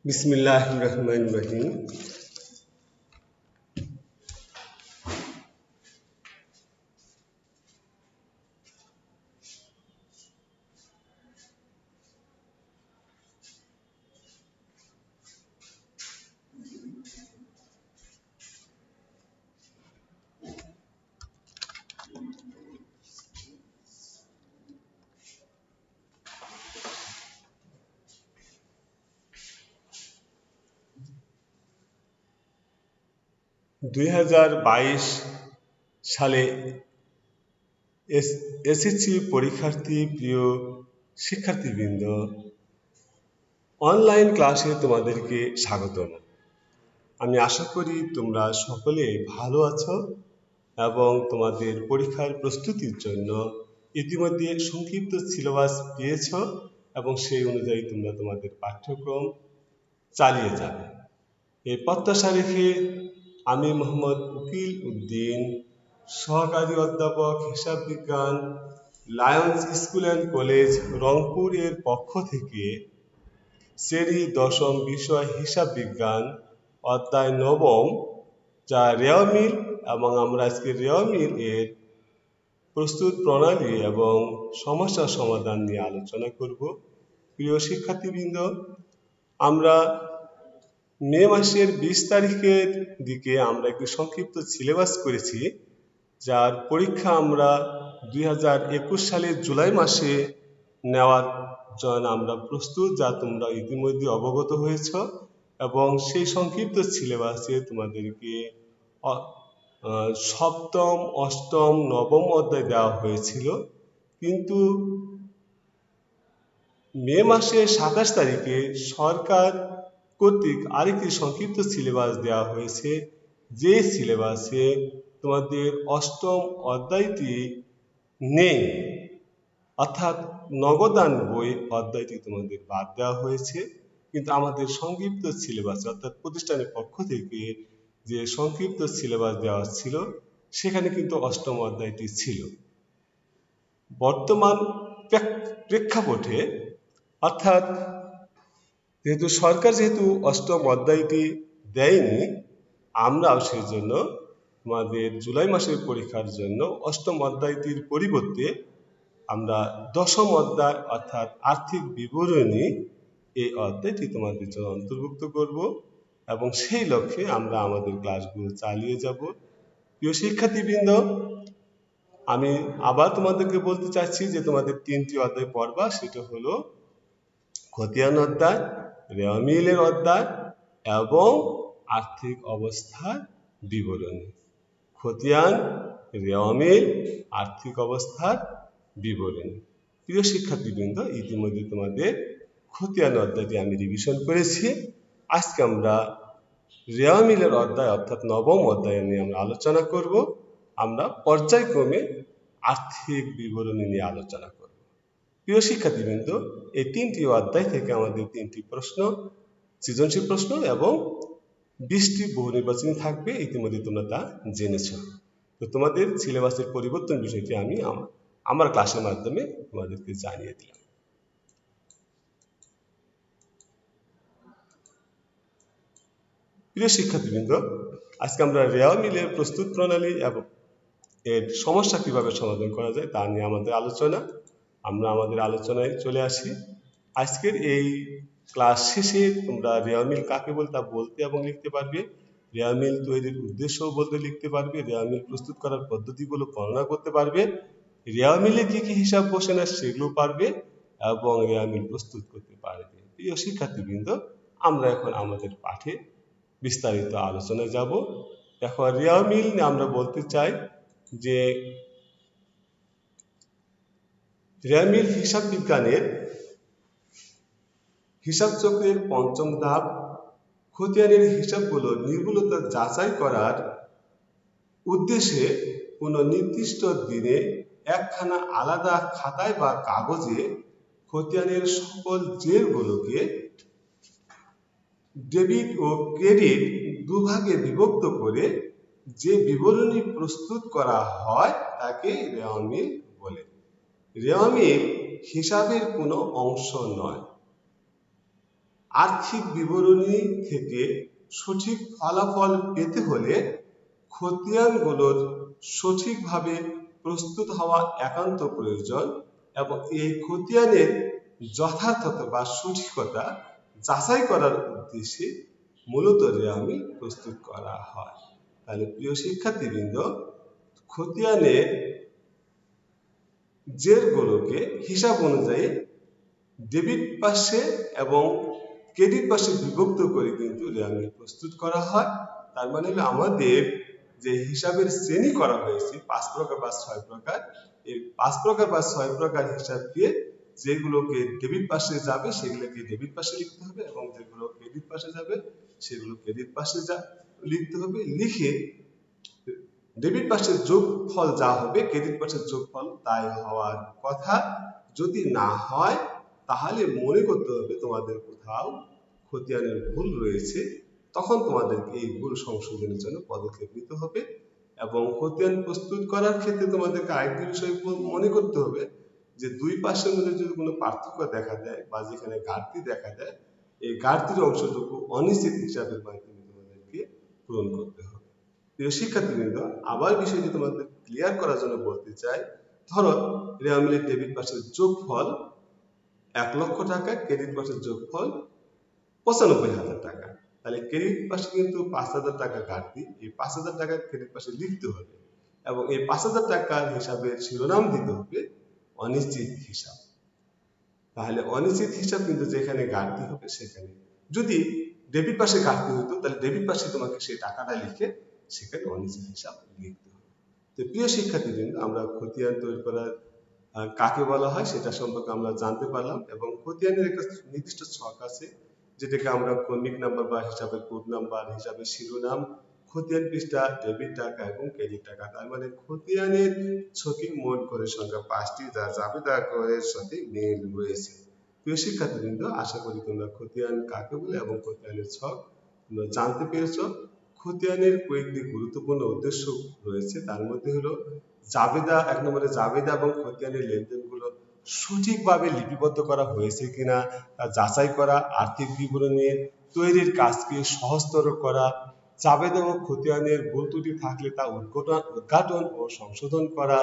বিসমিল্লাহির রহমানির রহিম। 2022 সালে এসএসসি পরীক্ষার্থী প্রিয় শিক্ষার্থীবৃন্দ, অনলাইন ক্লাসে তোমাদেরকে স্বাগতম। আমি আশা করি তোমরা সকলে ভালো আছো এবং তোমাদের পরীক্ষার প্রস্তুতির জন্য ইতিমধ্যে সংক্ষিপ্ত সিলেবাস পেয়েছ এবং সেই অনুযায়ী তোমরা তোমাদের পাঠ্যক্রম চালিয়ে যাবে। এই প্রত্যাশা রেখে আমি মোহাম্মদ উকিল উদ্দিন, সহকারী অধ্যাপক হিসাব বিজ্ঞান, Lions school and college Rangpur এর পক্ষ থেকে শ্রেণী 10ম বিষয় হিসাব বিজ্ঞান অধ্যায় 9ম, যা রেওয়া মিল, এবং আমরা আজকে রেওয়া মিল এর প্রস্তুত প্রণালী এবং সমস্যা সমাধান নিয়ে আলোচনা করব। প্রিয় শিক্ষার্থীবৃন্দ, আমরা মে মাসের 20 তারিখের দিকে আমরা একটি সংক্ষিপ্ত সিলেবাস করেছি, যার পরীক্ষা আমরা 2021 সালের জুলাই মাসে নেওয়ার জন্য আমরা প্রস্তুত, যা তোমরা ইতিমধ্যে অবগত হয়েছ। এবং সেই সংক্ষিপ্ত সিলেবাসে তোমাদেরকে সপ্তম, অষ্টম, নবম অধ্যায় দেওয়া হয়েছিল, কিন্তু মে মাসের 27 তারিখে সরকার কর্তৃক আরেকটি সংক্ষিপ্ত সিলেবাস দেওয়া হয়েছে, যে সিলেবাসে তোমাদের অষ্টম অধ্যায়টি নেই, অর্থাৎ নগদান বই অধ্যায়টি তোমাদের বাদ দেওয়া হয়েছে। কিন্তু আমাদের সংক্ষিপ্ত সিলেবাস, অর্থাৎ প্রতিষ্ঠানের পক্ষ থেকে যে সংক্ষিপ্ত সিলেবাস দেওয়া ছিল, সেখানে কিন্তু অষ্টম অধ্যায়টি ছিল। বর্তমান প্রেক্ষাপটে, অর্থাৎ সরকার যেহেতু অষ্টম অধ্যায়টি দেয়নি, আমরাও সেই জন্য আমাদের জুলাই মাসের পরীক্ষার জন্য অষ্টম অধ্যায়টির পরিবর্তে আমরা 10ম অধ্যায় অর্থাৎ আর্থিক বিবরণী এই অধ্যায়টি তোমাদের জন্য অন্তর্ভুক্ত করব এবং সেই লক্ষ্যে আমরা আমাদের ক্লাসগুলো চালিয়ে যাব। প্রিয় শিক্ষার্থীবৃন্দ, আমি আবার তোমাদেরকে বলতে চাচ্ছি যে তোমাদের 3টি অধ্যায় পড়বা, সেটা হলো খতিয়ান অধ্যায়, রেওয়া মিলের অধ্যায় এবং আর্থিক অবস্থার বিবরণী। খতিয়ান, রেওয়া মিল, আর্থিক অবস্থার বিবরণী। প্রিয় শিক্ষার্থীবৃন্দ, ইতিমধ্যে তোমাদের খতিয়ান অধ্যায়টি আমি রিভিশন করেছি। আজকে আমরা রেওয়া মিলের অধ্যায় অর্থাৎ 9ম অধ্যায় নিয়ে আমরা আলোচনা করব। আমরা পর্যায়ক্রমে আর্থিক বিবরণী নিয়ে আলোচনা করব। প্রিয় শিক্ষার্থীবৃন্দ, এই 3টি অধ্যায় থেকে আমাদের 3টি প্রশ্ন, সৃজনশীল প্রশ্ন এবং 20টি বহু নির্বাচনী থাকবে। ইতিমধ্যে তোমরা তা জেনেছ। তো তোমাদের সিলেবাসের পরিবর্তন বিষয়টি আমি আমার ক্লাসের মাধ্যমে তোমাদেরকে জানিয়ে দিলাম। প্রিয় শিক্ষার্থীবৃন্দ, আজকে আমরা রেওয়া মিলের প্রস্তুত প্রণালী এবং এর সমস্যা কিভাবে সমাধান করা যায় তা নিয়ে আমাদের আলোচনা। আমরা আমাদের আলোচনায় চলে আসি। আজকের এই ক্লাস শেষে তোমরা রেওয়া মিল কাকে বলে তা বলতে এবং লিখতে পারবে। রেওয়া মিল তৈরির উদ্দেশ্য বলতে লিখতে পারবে। রেওয়া মিল প্রস্তুত করার পদ্ধতিগুলো বর্ণনা করতে পারবে। রেওয়া মিলে কি কি হিসাব বসে না সেগুলো পারবে এবং রেওয়া মিল প্রস্তুত করতে পারবে। প্রিয় শিক্ষার্থীবৃন্দ, আমরা এখন আমাদের পাঠে বিস্তারিত আলোচনায় যাব। এখন রেওয়া মিল নিয়ে আমরা বলতে চাই যে রেওয়া মিল হিসাব বিজ্ঞানের হিসাব চক্রের 5ম ধাপ। খতিয়ানের হিসাবগুলো নির্ভুলতা যাচাই করার উদ্দেশ্যে কোনো নির্দিষ্ট দিনে একখানা আলাদা খাতায় বা কাগজে খতিয়ানের সকল জেরগুলোকে ডেবিট ও ক্রেডিট দুভাগে বিভক্ত করে যে বিবরণী প্রস্তুত করা হয় তাকে রেওয়া মিল বলে। রেওয়া মিল হিসাবের কোনো অংশ নয়। আর্থিক বিবরণী থেকে সঠিক ফলাফল পেতে হলে খতিয়ানগুলোর সঠিকভাবে প্রস্তুত হওয়া একান্ত প্রয়োজন এবং এই খতিয়ানের যথার্থতা বা সঠিকতা যাচাই করার উদ্দেশ্যে মূলত রেওয়ামিল প্রস্তুত করা হয়। তাহলে প্রিয় শিক্ষার্থীবৃন্দ, খতিয়ানের জেরগুলোকে হিসাব অনুযায়ী ডেবিট পাশে এবং ক্রেডিট পাশে বিভক্ত করে কিন্তু রেওয়ামিল প্রস্তুত করা হয়। তার মানে হলো আমাদের যে হিসাবের শ্রেণী করা হয়েছে 5 প্রকার বা 6 প্রকার, এই 5 প্রকার বা 6 প্রকার হিসাবকে যেগুলোকে ডেবিট পাশে যাবে সেগুলোকে ডেবিট পাশে লিখতে হবে এবং যেগুলো ক্রেডিট পাশে যাবে সেগুলো ক্রেডিট পাশে লিখতে হবে। লিখে ডেবিট পাশের যোগফল যা হবে ক্রেডিট পাশের যোগফল তাই হওয়ার কথা। যদি না হয় তাহলে মনে করতে হবে তোমাদের কোথাও খতিয়ানের ভুল রয়েছে, তখন তোমাদেরকে এই ভুল সংশোধনের জন্য পদক্ষেপ নিতে হবে। এবং খতিয়ান প্রস্তুত করার ক্ষেত্রে তোমাদেরকে আরেকটি বিষয় মনে করতে হবে যে দুই পাশের মধ্যে যদি কোনো পার্থক্য দেখা দেয় বা যেখানে ঘাটতি দেখা দেয়, এই ঘাটতির অংশটুকু অনিশ্চিত হিসাবের মাধ্যমে তোমাদেরকে পূরণ করতে হবে। প্রিয় শিক্ষার্থীবৃন্দ, আবার বিষয়টি তোমাদের ক্লিয়ার করার জন্য বলতে চাই, ধরো রেওয়ামিলের ডেবিট পাশের যোগফল 1,00,000 টাকা, ক্রেডিট পাশের যোগফল 95,000 টাকা। তাহলে ক্রেডিট পাশে কিন্তু 5,000 টাকা ঘাটতি, এই 5,000 টাকা ক্রেডিট পাশে লিখতে হবে এবং এই 5,000 টাকার হিসাবের শিরোনাম দিতে হবে অনিশ্চিত হিসাব। তাহলে অনিশ্চিত হিসাব কিন্তু যেখানে ঘাটতি হবে সেখানে, যদি ডেবিট পাশে ঘাটতি হতো তাহলে ডেবিট পাশে তোমাকে সেই টাকাটা লিখে সেখানে অনিশ্চিত হিসাব লিখতে হবে। তো প্রিয় শিক্ষার্থীবৃন্দ, আমরা খতিয়ান তৈরি করার কাকে বলা হয় সেটা সম্পর্কে আমরা জানতে পারলাম এবং খতিয়ানের একটা নির্দিষ্ট ছক আছে যেটাকে আমরা ক্রমিক নাম্বার বা হিসাবের কোড নাম্বার, হিসাবের শিরোনাম, খতিয়ান পৃষ্ঠা, ডেবিট টাকা এবং ক্রেডিট টাকা। তার মানে খতিয়ানের ছকে মোট ঘরের সংখ্যা 5টি, যা জাবেদা ঘরের সাথে মিল রয়েছে। প্রিয় শিক্ষার্থীবৃন্দ, আশা করি তোমরা খতিয়ান কাকে বলে এবং খতিয়ানের ছক তোমরা জানতে পেরেছো। খতিয়ানের কয়েকটি গুরুত্বপূর্ণ উদ্দেশ্য রয়েছে, তার মধ্যে হলো জাবেদা, 1 নম্বরে জাবেদা এবং খতিয়ানের লেনদেনগুলো সঠিকভাবে লিপিবদ্ধ করা হয়েছে কিনা তা যাচাই করা, আর্থিক বিবরণী তৈরির কাজকে সহজতর করা, জাবেদা ও খতিয়ানের ভুল ত্রুটি থাকলে তা উদ্ঘাটন ও সংশোধন করা।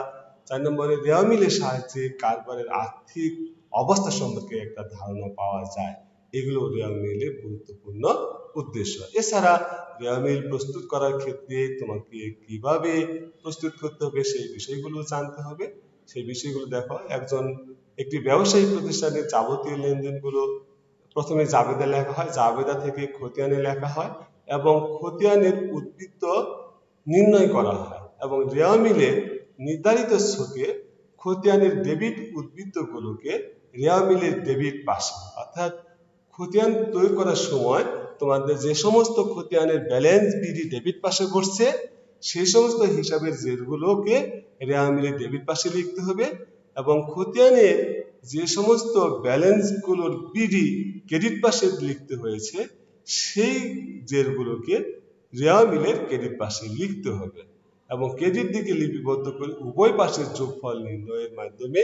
4 নম্বরে রেওয়ামিলের সাহায্যে কারবারের আর্থিক অবস্থা সম্পর্কে একটা ধারণা পাওয়া যায়। এগুলো রেওয়ামিলের গুরুত্বপূর্ণ উদ্দেশ্য। এছাড়া রেওয়ামিল প্রস্তুত করার ক্ষেত্রে তোমাকে কিভাবে প্রস্তুত করতে হবে সেই বিষয়গুলো জানতে হবে। সেই বিষয়গুলো দেখো, একটি ব্যবসায়ী প্রতিষ্ঠানের যাবতীয় লেনদেনগুলো প্রথমে জাবেদা লেখা হয়, জাবেদা থেকে খতিয়ানে লেখা হয় এবং খতিয়ানের উদ্বৃত্ত নির্ণয় করা হয় এবং রেওয়ামিলের নির্ধারিত ছকে খতিয়ানের ডেবিট উদ্বৃত্তগুলোকে রেওয়ামিলের ডেবিট পাশে, অর্থাৎ খতিয়ান তৈরি করার সময় তোমাদের যে সমস্ত খতিয়ানের ব্যালেন্স বিডি ডেবিট পাশে বসছে সেই সমস্ত হিসাবের জেরগুলোকে রেওয়ামিলের ডেবিট পাশে লিখতে হবে এবং খতিয়ানের যে সমস্ত ব্যালেন্সগুলোর বিডি ক্রেডিট পাশে লিখতে হয়েছে সেই জেরগুলোকে রেওয়ামিলের ক্রেডিট পাশে লিখতে হবে এবং ক্রেডিট দিকে লিপিবদ্ধ করে উভয় পাশের যোগফল নির্ণয়ের মাধ্যমে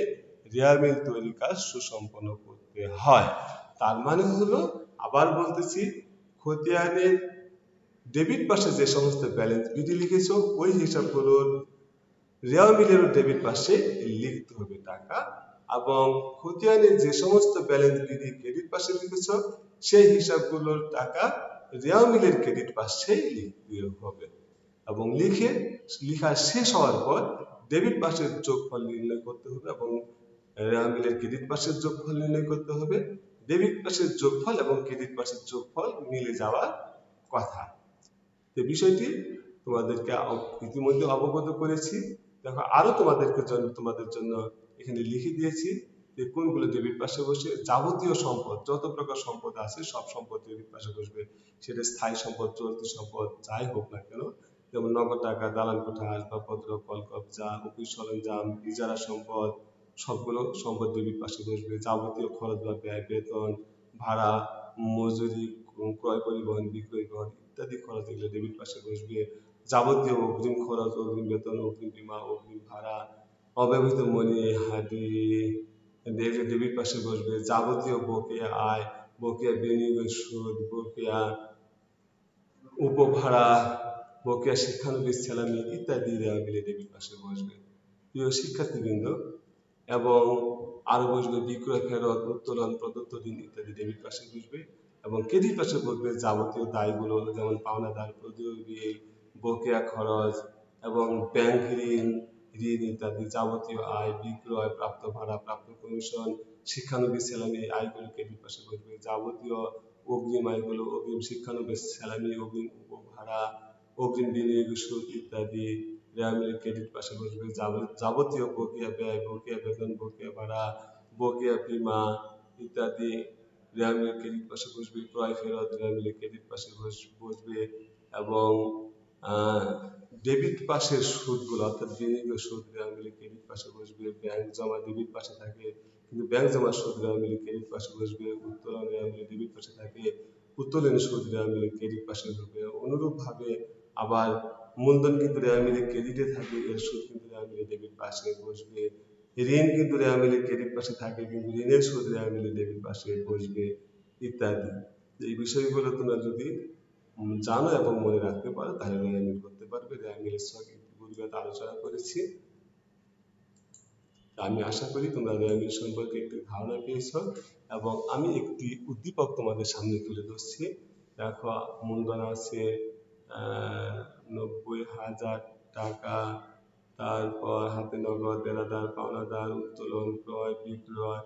রেওয়ামিল তৈরির কাজ সুসম্পন্ন করতে হয়। তার মানে হলো, আবার বলতেছি, খতিয়ানের ডেবিট পাশে যে সমস্ত ব্যালেন্স বিডি লিখেছো ওই হিসাবগুলোর রেওয়ামিলের ডেবিট পাশে লিখতে হবে টাকা এবং খতিয়ানের যে সমস্ত ব্যালেন্স বিডি ক্রেডিট পাশে লিখেছ সেই হিসাবগুলোর টাকা রেওয়ামিলের ক্রেডিট পাশে লিখতে হবে এবং লেখা শেষ হওয়ার পর ডেবিট পাশের যোগফল নির্ণয় করতে হবে এবং রেওয়ামিলের ক্রেডিট পাশের যোগফল নির্ণয় করতে হবে। ডেবিট পাশের যোগফল এবং ক্রেডিট পাশের যোগফল মিলে যাওয়ার কথা। এই বিষয়টি তোমাদেরকে ইতিমধ্যে অবগত করেছি। দেখো, আরো তোমাদের জন্য এখানে লিখে দিয়েছি যে কোনগুলো ডেবিট পাশে বসে। যাবতীয় সম্পদ, যত প্রকার সম্পদ আছে সব সম্পদ ডেবিট পাশে বসবে, সেটা স্থায়ী সম্পদ, চলতি সম্পদ যাই হোক না কেন, যেমন নগদ টাকা, দালান কোঠা, আসবাবপত্র, কলকবজা, অফিস সরঞ্জাম, ইজারা সম্পদ, সবগুলো সম্পদ ডেবিট পাশে বসবে। যাবতীয় খরচ বা ব্যয়, বেতন, ভাড়া, মজুরি, ক্রয় পরিবহন, বিক্রয় কর ইত্যাদি খরচ এগুলো ডেবিট পাশে বসবে। যাবতীয় অগ্রিম খরচ, অগ্রিম বেতন, অগ্রিম বীমা, অগ্রিম ভাড়া, অব্যবহৃত মনি হাদি ডেবিট পাশে বসবে। যাবতীয় বকেয়া আয়, বকেয়া বিনিয়োগের সুদ, বকেয়া উপভাড়া, বকেয়া শিক্ষানবিশ স্যালারি ইত্যাদি দেওয়া মিলে ডেবিট পাশে বসবে। প্রিয় শিক্ষার্থীবৃন্দ, এবং আরো বসবে বিক্রয় ফেরত, উত্তোলন, প্রদত্ত ঋণ ইত্যাদি ডেবিট পাশে বসবে। এবং ক্রেডিট পাশে বসবে যাবতীয় দায়গুলো, যেমন পাওনাদার, প্রতিযোগী, বকেয়া খরচ এবং ব্যাংক ঋণ ইত্যাদি যাবতীয় আয়, বিক্রয়, প্রাপ্ত ভাড়া, প্রাপ্ত কমিশন, শিক্ষানবিশ স্যালারি আয়গুলো ক্রেডিট পাশে বসবে। যাবতীয় অগ্রিম আয়গুলো, অগ্রিম শিক্ষানবিশ স্যালারি, অগ্রিম উপভাড়া, অগ্রিম বিনিয়োগের সুদ ইত্যাদি রেয়ামিলের ক্রেডিট পাশে বসবে। যাবতীয় বকেয়া ব্যয়, বকেয়া বেতন, বকেয়া ভাড়া, বকেয়া বীমা ইত্যাদি রেয়ামিলের ক্রেডিট পাশে বসবে। ক্রয় ফেরত রেয়ামিলের ক্রেডিট পাশে বসবে। এবং ডেবিট পাশের সুদগুলো অর্থাৎ বিনিয়োগের সুদ রেয়ামিলের ক্রেডিট পাশে বসবে। ব্যাংক জমা ডেবিট পাশে থাকে, কিন্তু ব্যাংক জমার সুদ রেয়ামিলের ক্রেডিট পাশে বসবে। উত্তোলন রেয়ামিলের ডেবিট পাশে থাকে, উত্তোলনের সুদ রেয়ামিলের ক্রেডিট পাশে বসবে। অনুরূপভাবে আবার মূলধন কিন্তু রেয়ামিলের ক্রেডিটে থাকে, এর সুদ কিন্তু রেয়ামিলের ডেবিট পাশে বসবে। ঋণ কিন্তু রেয়ামিলের ক্রেডিট পাশে থাকে, কিন্তু ঋণের সুদ রেয়ামিলের ডেবিট পাশে বসবে ইত্যাদি। এই বিষয়গুলো তোমরা যদি জানো এবং মনে রাখতে পারো তাহলে রেয়ামিল করতে পারবে। রেয়ামিলের সঙ্গে পূর্বে আলোচনা করেছি। আমি আশা করি তোমরা রেয়ামিল সম্পর্কে একটি ধারণা পেয়েছ। এবং আমি একটি উদ্দীপক তোমাদের সামনে তুলে ধরছি। দেখো, মূলধন আছে 90,000 টাকা, তারপর হাতে নগদ, দেনাদার, পাওনাদার, উত্তোলন, ক্রয়, বিক্রয়,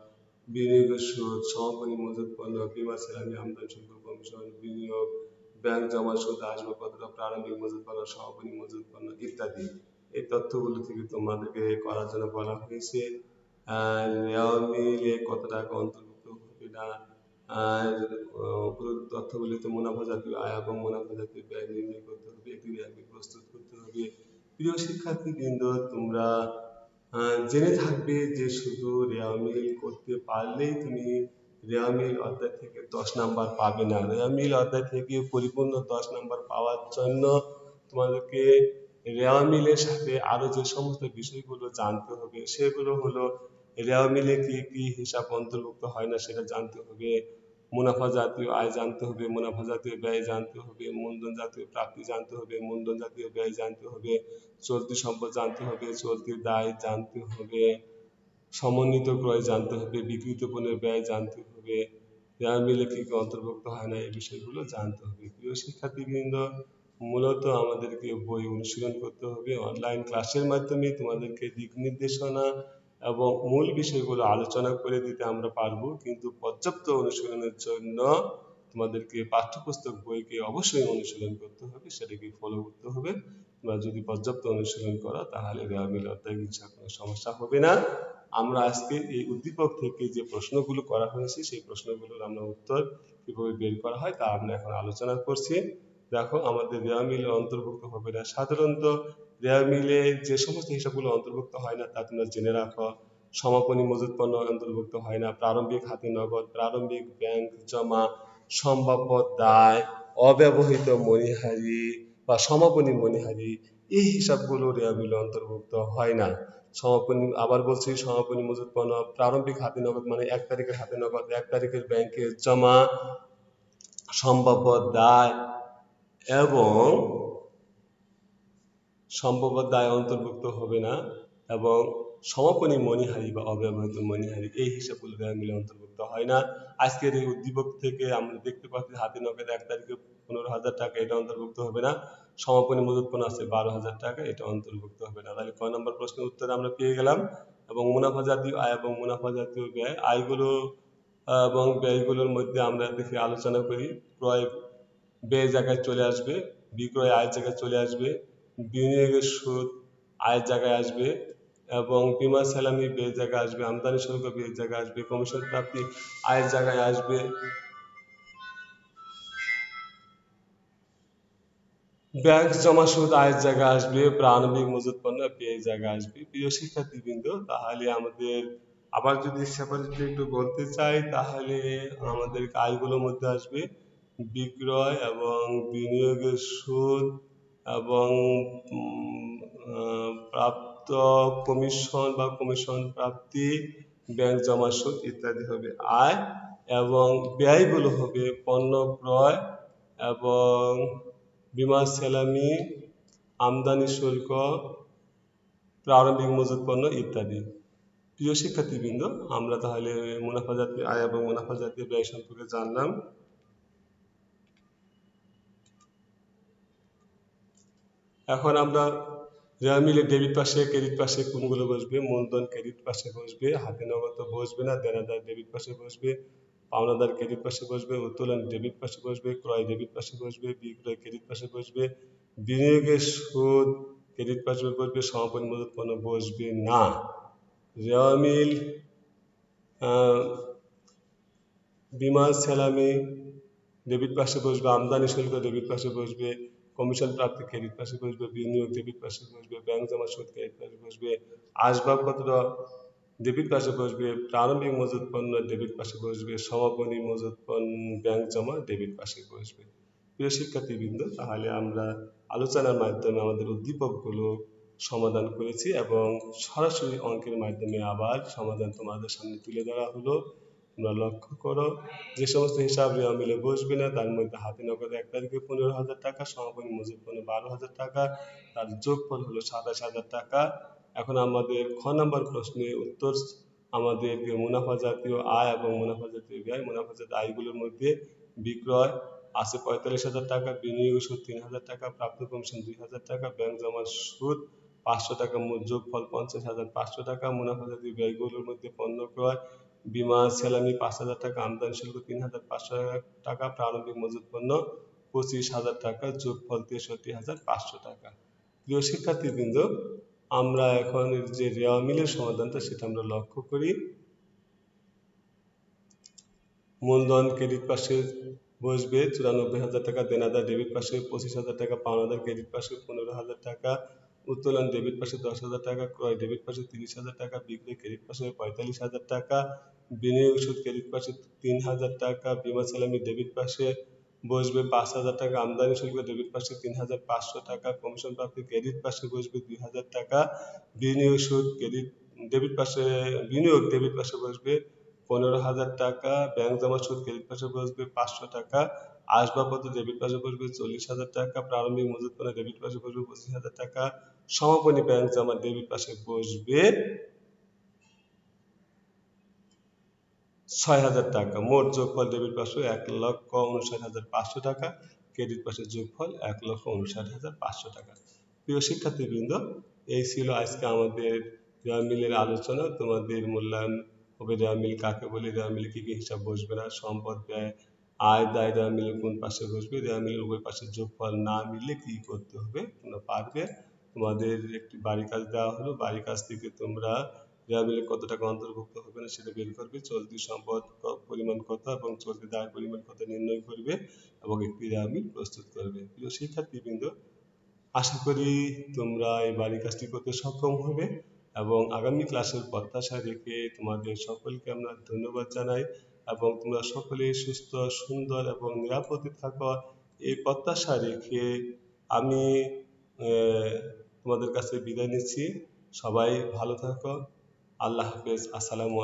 বিনিয়োগের সুদ, সমাপনী মজুত পণ্য, বীমা স্যালারি, আমদানি শুল্ক, কমিশন, বিনিয়োগ, ব্যাংক জমা সুদ, আসবাবপত্র, প্রারম্ভিক মজুত পণ্য, সমাপনী মজুত পণ্য ইত্যাদি। এই তথ্যগুলো থেকে তোমাদেরকে করার জন্য বলা হয়েছে। রেয়ামিলে কত টাকা অন্তর্ভুক্ত হবে না, আর উপরোক্ত তথ্যগুলিতে মুনাফা জাতীয় আয় এবং মুনাফা জাতীয় ব্যয় নির্ণয় করতে হবে, একটি রেয়ামিল প্রস্তুত করতে হবে। প্রিয় শিক্ষার্থীবৃন্দ, তোমরা জেনে থাকবে যে শুধু রেয়ামিল করতে পারলেই তুমি রেয়ামিল অধ্যায় থেকে 10 নাম্বার পাবে না। রেয়ামিল অধ্যায় থেকে পরিপূর্ণ 10 নাম্বার পাওয়ার জন্য তোমাদেরকে রেয়ামিলের সাথে আরো যে সমস্ত বিষয়গুলো জানতে হবে সেগুলো হলো, রেয়ামিলে কি কি হিসাব অন্তর্ভুক্ত হয় না সেটা জানতে হবে, মুনাফা জাতীয় আয় জানতে হবে, মুনাফা জাতীয় ব্যয় জানতে হবে, মূলধন জাতীয় প্রাপ্তি জানতে হবে, মূলধন জাতীয় ব্যয় জানতে হবে, চলতি সম্পদ জানতে হবে, চলতি দায় জানতে হবে, সমন্বিত ক্রয় জানতে হবে, বিক্রিত পণ্যের ব্যয় জানতে হবে, রেয়ামিলে কি কি অন্তর্ভুক্ত হয় না এই বিষয়গুলো জানতে হবে। প্রিয় শিক্ষার্থীবৃন্দ, মূলত আমাদেরকে বই অনুশীলন করতে হবে। অনলাইন ক্লাসের মাধ্যমে তোমাদেরকে দিক নির্দেশনা এবং মূল বিষয়গুলো আলোচনা করে দিতে আমরা পারবো, কিন্তু পর্যাপ্ত অনুশীলনের জন্য তোমাদেরকে পাঠ্যপুস্তক বইকে অবশ্যই অনুশীলন করতে হবে, সেটাকে ফলো করতে হবে। তোমরা যদি পর্যাপ্ত অনুশীলন করো তাহলে রেয়ামিল অধ্যায় বিষয়ে কোনো সমস্যা হবে না। আমরা আজকে এই উদ্দীপক থেকে যে প্রশ্নগুলো করা হয়েছে সেই প্রশ্নগুলোর আমরা উত্তর কিভাবে বের করা হয় তা আমরা এখন আলোচনা করছি। দেখো, আমাদের রেয়ামিলে অন্তর্ভুক্ত হবে না। সাধারণত রেয়ামিলে যে সমস্ত হিসাবগুলো অন্তর্ভুক্ত হয় না তা তোমরা জেনে রাখো। সমাপনী মজুত পণ্য অন্তর্ভুক্ত হয় না, প্রারম্ভিক হাতে নগদ, প্রারম্ভিক ব্যাংক জমা, সম্ভাব্য দায়, অব্যবহৃত মণিহারি বা সমাপনী মণিহারি, এই হিসাবগুলো রেয়ামিলে অন্তর্ভুক্ত হয় না। সমাপনী, আবার বলছি, সমাপনী মজুত পণ্য, প্রারম্ভিক হাতে নগদ মানে 1 তারিখের হাতে নগদ, 1 তারিখের ব্যাংকে জমা, সম্ভাব্য দায় এবং সম্ভাব্য দায় অন্তর্ভুক্ত হবে না, এবং সমাপনী মণিহারি বা অব্যবহৃত মণিহারি এই হিসাবগুলো রেয়ামিলে অন্তর্ভুক্ত হয় না। আজকের এই উদ্দীপক থেকে আমরা দেখতে পাচ্ছি হাতে নগদ 1 তারিখে 15,000 টাকা, এটা অন্তর্ভুক্ত হবে না। সমাপনী মজুত পণ্য আছে 12,000 টাকা, এটা অন্তর্ভুক্ত হবে না। তাহলে ক নম্বর প্রশ্নের উত্তর আমরা পেয়ে গেলাম। এবং মুনাফা জাতীয় আয় এবং মুনাফা জাতীয় ব্যয়, আয়গুলো এবং ব্যয়গুলোর মধ্যে আমরা দেখি আলোচনা করি। ক্রয় ব্যয় জায়গায় চলে আসবে, বিক্রয় আয়ের জায়গায় চলে আসবে, বিনিয়োগের সুদ আয়ের জায়গায় আসবে, এবং বীমা স্যালারি ব্যয়ের জায়গায় আসবে, আমদানি শুল্ক ব্যয়ের জায়গায় আসবে, কমিশন প্রাপ্তি আয়ের জায়গায় আসবে, ব্যাংক জমা সুদ আয়ের জায়গায় আসবে, প্রারম্ভিক মজুত পণ্য ব্যয়ের জায়গায় আসবে। প্রিয় শিক্ষার্থীবৃন্দ, তাহলে আমাদের আবার যদি সেপারেটলি একটু বলতে চাই তাহলে আমাদের আয়গুলোর মধ্যে আসবে বিক্রয় এবং বিনিয়োগের সুদ এবং প্রাপ্ত কমিশন বা কমিশন প্রাপ্তি, ব্যাংক জমা সুদ ইত্যাদি হবে আয়। এবং ব্যয়গুলো হবে পণ্য ক্রয় এবং বিমা সেলামি, আমদানি শুল্ক, প্রারম্ভিক মজুত পণ্য ইত্যাদি। প্রিয় শিক্ষার্থীবৃন্দ, আমরা তাহলে মুনাফা জাতীয় আয় এবং মুনাফা জাতীয় ব্যয় সম্পর্কে জানলাম। এখন আমরা রেওয়া মিলের ডেবিট পাশে ক্রেডিট পাশে কোনগুলো বসবে? মূলধন ক্রেডিট পাশে বসবে, হাতে নগদ তো বসবে না, দেনাদার ডেবিট পাশে বসবে, পাওনাদার ক্রেডিট পাশে বসবে, উত্তোলন ডেবিট পাশে বসবে, ক্রয় ডেবিট পাশে বসবে, বিক্রয় ক্রেডিট পাশে বসবে, বিনিয়োগের সুদ ক্রেডিট পাশে বসবে, সমাপনী মজুত পণ্য বসবে না। রেওয়া মিল বিমা সেলামি ডেবিট পাশে বসবে, আমদানি শুল্ক ডেবিট পাশে বসবে, কমিশন প্রাপ্তি ক্রেডিট পাশে বসবে, বিনিয়োগ ডেবিট পাশে বসবে, ব্যাংক জমা সুদ ক্রেডিট পাশে বসবে, আসবাবপত্র ডেবিট পাশে বসবে, প্রারম্ভিক মজুত পণ্য ডেবিট পাশে বসবে, সমাপনী মজুত পণ্য ব্যাংক জমা ডেবিট পাশে বসবে। প্রিয় শিক্ষার্থীবৃন্দ, তাহলে আমরা আলোচনার মাধ্যমে আমাদের উদ্দীপকগুলো সমাধান করেছি এবং সরাসরি অঙ্কের মাধ্যমে আবার সমাধান তোমাদের সামনে তুলে ধরা হলো। তোমরা লক্ষ্য করো, যে সমস্ত হিসাব রেওয়া মিলে বসবে না তার মধ্যে হাতে নগদ 1 তারিখে 15,000 টাকা, সমাপনী মজুত পণ্য 12,000 টাকা, তার যোগফল হলো 27,000 টাকা। এখন আমাদের খ নম্বর প্রশ্নের উত্তর আমাদের মুনাফা জাতীয় আয় এবং মুনাফা জাতীয় ব্যয়। মুনাফা জাতীয় আয়গুলোর মধ্যে বিক্রয় আছে 45,000 টাকা, বিনিয়োগ সুদ 3,000 টাকা, প্রাপ্ত কমিশন 2,000 টাকা, ব্যাংক জমার সুদ 500 টাকা, যোগফল 50,500 টাকা। মুনাফা জাতীয় ব্যয়গুলোর মধ্যে পণ্য ক্রয়, বিমা সেলামি 5,000 টাকা, আমদানি শুল্ক 3,500 টাকা, প্রারম্ভিক মজুত পণ্য 25,000 টাকা, যোগফল 63,500 টাকা। প্রিয় শিক্ষার্থীবৃন্দ, আমরা এখন যে রেওয়া মিলের সমাধানটা সেটা আমরা লক্ষ্য করি। মূলধন ক্রেডিট পাশে বসবে 94,000 টাকা, দেনাদার ডেবিট পাশে 25,000 টাকা, পাওনাদার ক্রেডিট পাশে 15,000 টাকা, উত্তোলন ডেবিট পাশে 10,000 টাকা, ক্রয় ডেবিট পাশে 30,000 টাকা, বিক্রয় ক্রেডিট পাশে 45,000 টাকা, বিনিয়োগ সুদ ক্রেডিট পাশে 3,000 টাকা, বিমা সালামি ডেবিট পাশে বসবে 5,000 টাকা, আমদানি শুল্ক ডেবিট পাশে 3,500 টাকা, কমিশন প্রাপ্তি ক্রেডিট পাশে বসবে 2,000 টাকা, বিনিয়োগ সুদ ক্রেডিট ডেবিট পাশে বিনিয়োগ ডেবিট পাশে বসবে 15,000 টাকা, ব্যাংক জমা সুদ ক্রেডিট পাশে বসবে 500 টাকা, আসবাবপত্র ডেবিট পাশে বসবে 40,000 টাকা, প্রারম্ভিক মজুত পণ্য ডেবিট পাশে বসবে 25,000 টাকা, সমাপনী ব্যাংক জমা ডেবিট পাশে বসবে 6,000 টাকা। মোট যোগফল ডেবিট পাশে 1,59,500 টাকা, ক্রেডিট পাশে যোগফল 1,59,500 টাকা। প্রিয় শিক্ষার্থীবৃন্দ, এই ছিল আজকে আমাদের রেওয়া মিলের আলোচনা। তোমাদের মূল্যায়ন হবে রেওয়া মিল কাকে বলে, রেওয়া মিলে কি কি হিসাব বসবে না, সম্পদ ব্যয় আয় দায় রেওয়া মিলের কোন পাশে বসবে, রেওয়া মিলের উভয় পাশে যোগফল না মিললে কি করতে হবে তোমরা পারবে। তোমাদের একটি বাড়ি কাজ দেওয়া হলো, বাড়ি কাজ থেকে তোমরা রেওয়া মিলে কত টাকা অন্তর্ভুক্ত হবে না সেটা বের করবে, চলতি সম্পদ পরিমাণ কত এবং চলতি দায়ের পরিমাণ কত নির্ণয় করবে এবং একটি রেওয়া মিল প্রস্তুত করবে। প্রিয় শিক্ষার্থীবৃন্দ, আশা করি তোমরা এই বাড়ির কাজটি করতে সক্ষম হবে এবং আগামী ক্লাসের প্রত্যাশা রেখে তোমাদের সকলকে আমরা ধন্যবাদ জানাই এবং তোমরা সকলে সুস্থ, সুন্দর এবং নিরাপদে থাকো এই প্রত্যাশা রেখে আমি তোমাদের কাছে বিদায় নিচ্ছি। সবাই ভালো থাকো। আল্লাহ হাফেজ। আসসালামু